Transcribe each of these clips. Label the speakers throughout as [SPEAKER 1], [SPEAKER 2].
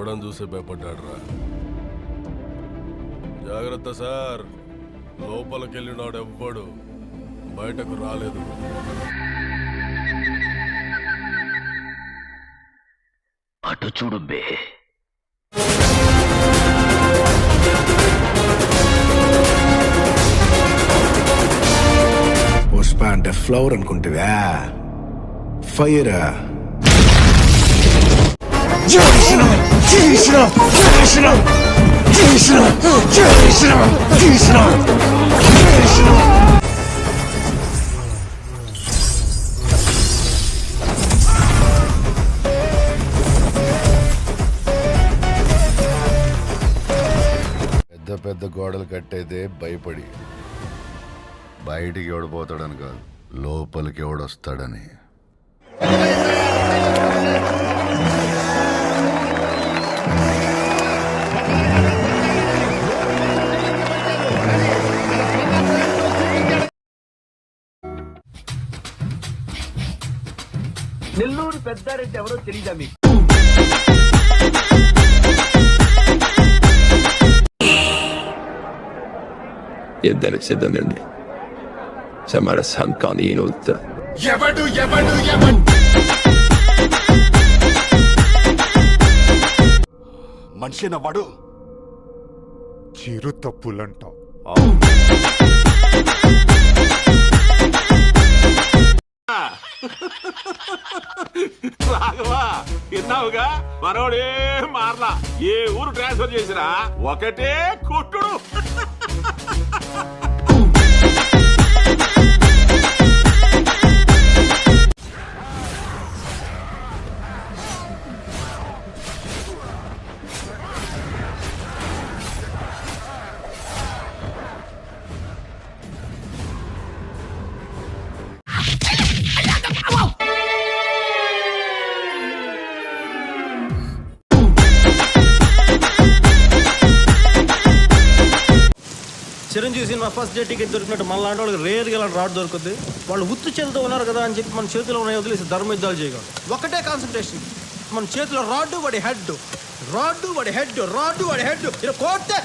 [SPEAKER 1] ఎవడని చూసి భయపడ్డాడురా. జాగ్రత్త సార్, లోపలికెళ్ళినాడు ఎవ్వడు బయటకు రాలేదు.
[SPEAKER 2] అటు చూడు బే.
[SPEAKER 3] పుష్ప అంటే ఫ్లవర్ అనుకుంటువా? ఫైర్.
[SPEAKER 4] పెద్ద పెద్ద గోడలు కట్టేదే భయపడి, బయటికి ఎవడిపోతాడని కాదు, లోపలికి ఎవడొస్తాడని.
[SPEAKER 2] నెల్లూరు పెద్దారెడ్డి ఎవరో తెలీదా మీకు?
[SPEAKER 5] Yeddere sedanırdı. Samara sankan iyi oldu.
[SPEAKER 3] ఎవడు మనిషిన వాడు చిరు తప్పులంట.
[SPEAKER 6] రాఘవా, విన్నావుగా మనోడే మార్లా. ఏ ఊరు ట్రాన్స్ఫర్ చేసినా ఒకటే కొట్టుడు.
[SPEAKER 7] Chiranjeevi cinema first day ticket దొరికినట్టు మన లాంటి వాళ్ళకి రేర్గా ఇలాంటి రాడ్ దొరుకుతుంది. వాళ్ళు ఉత్తు చేతితో ఉన్నారు కదా అని చెప్పి మన చేతిలో ఉన్నాయి వదిలేసి ధర్మ యుద్ధాలు చేయగలరు. ఒకటే కాన్సన్ట్రేషన్, మన చేతిలో రాడ్డు వాడి హెడ్, రాడ్డు వాడి హెడ్, రాడ్డు వాడి హెడ్. ఇలా కోస్తే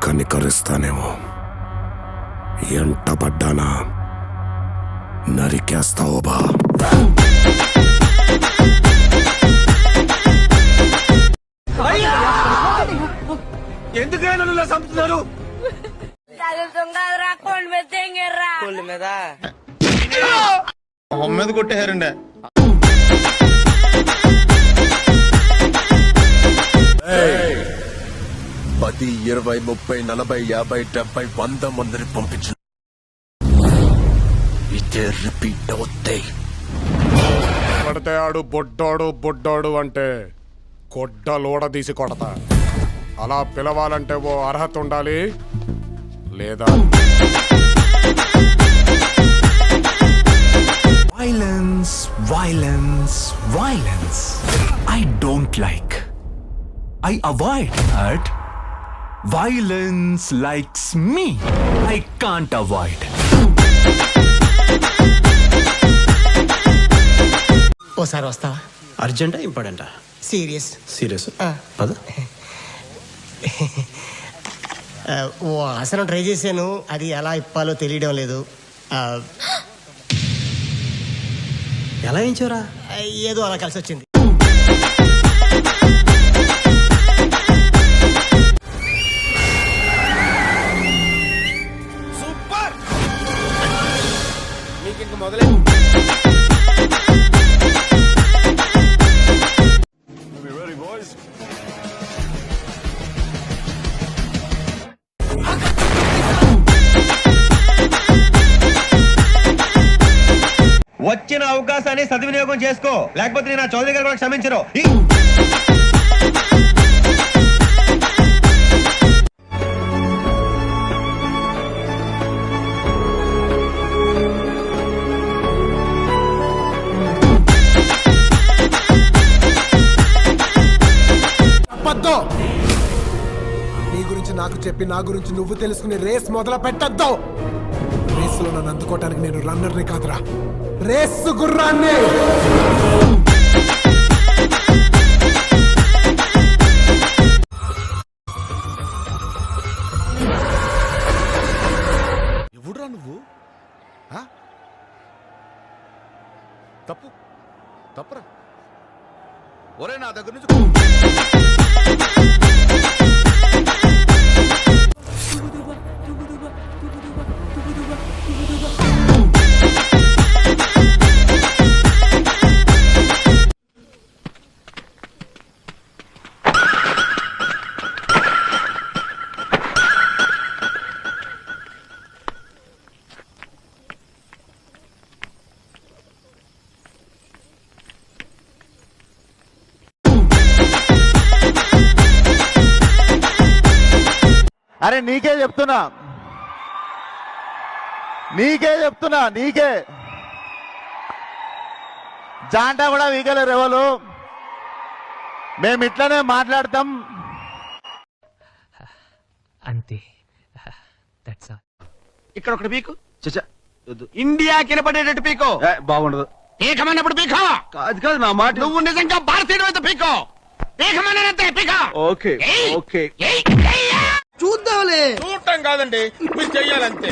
[SPEAKER 3] కనికరిస్తానేమో, ఎంట పడ్డానా నరికేస్తావు బా.
[SPEAKER 2] ఎందుకైనా నన్ను చంపుతున్నారు?
[SPEAKER 7] మీద కొట్టేశారండి.
[SPEAKER 1] 10, 20, 30, 40, 50, 70, 100 మందిని పంపించు. ఇదే రిపీట్ అవుతాయి.
[SPEAKER 3] పడితే ఆడు బొడ్డోడు అంటే కొడ్డలోడ తీసి కొడతా. అలా పిలవాలంటే ఓ అర్హత ఉండాలి, లేదా
[SPEAKER 8] Violence, violence, violence. I don't like. I avoid it. Violence likes me. I can't avoid.
[SPEAKER 9] ఓసారి వస్తావా?
[SPEAKER 7] అర్జెంటా ఇంపార్టెంటా?
[SPEAKER 9] సీరియస్.
[SPEAKER 7] సీరియస్ పద.
[SPEAKER 9] ఓ ఆసనం ట్రై చేశాను, అది ఎలా ఇప్పాలో తెలియడం లేదు.
[SPEAKER 7] ఎలా ఏంచారా?
[SPEAKER 9] ఏదో అలా కలిసి వచ్చింది.
[SPEAKER 2] మొదలై
[SPEAKER 7] వచ్చిన అవకాశాన్ని సద్వినియోగం చేసుకో, లేకపోతే నేను చౌదరి గారు కూడా క్షమించరు.
[SPEAKER 10] నీ గురించి నాకు చెప్పి నా గురించి నువ్వు తెలుసుకుని రేస్ మొదలు పెట్టద్దు. రేసులో నన్ను అందుకోవటానికి నేను రన్నర్ని కాదురా, రేసు గుర్రాన్ని.
[SPEAKER 1] ఎవడురా నువ్వు? తప్పు తప్పురా. ఒరే నా దగ్గర నుంచి
[SPEAKER 2] అరే నీకే చెప్తున్నా నీకే జాంటా కూడా వీగలేరు ఎవరు. మేము ఇట్లనే మాట్లాడతాం
[SPEAKER 9] అంతే.
[SPEAKER 2] ఇక్కడ ఒకటి పీకు, ఇండియా కినపడేటట్టు పీకో. బాగుండదు. ఏకమైనప్పుడు పీకో. అది కాదు నా మాట. నువ్వు నిజంగా భారతీయుడు అయితే పీకో. ఏకమైనంతే పీకో. ఓకే ఓకే చూద్దాంలే.
[SPEAKER 6] చూడటం కాదండి, మీరు చెయ్యాలంతే.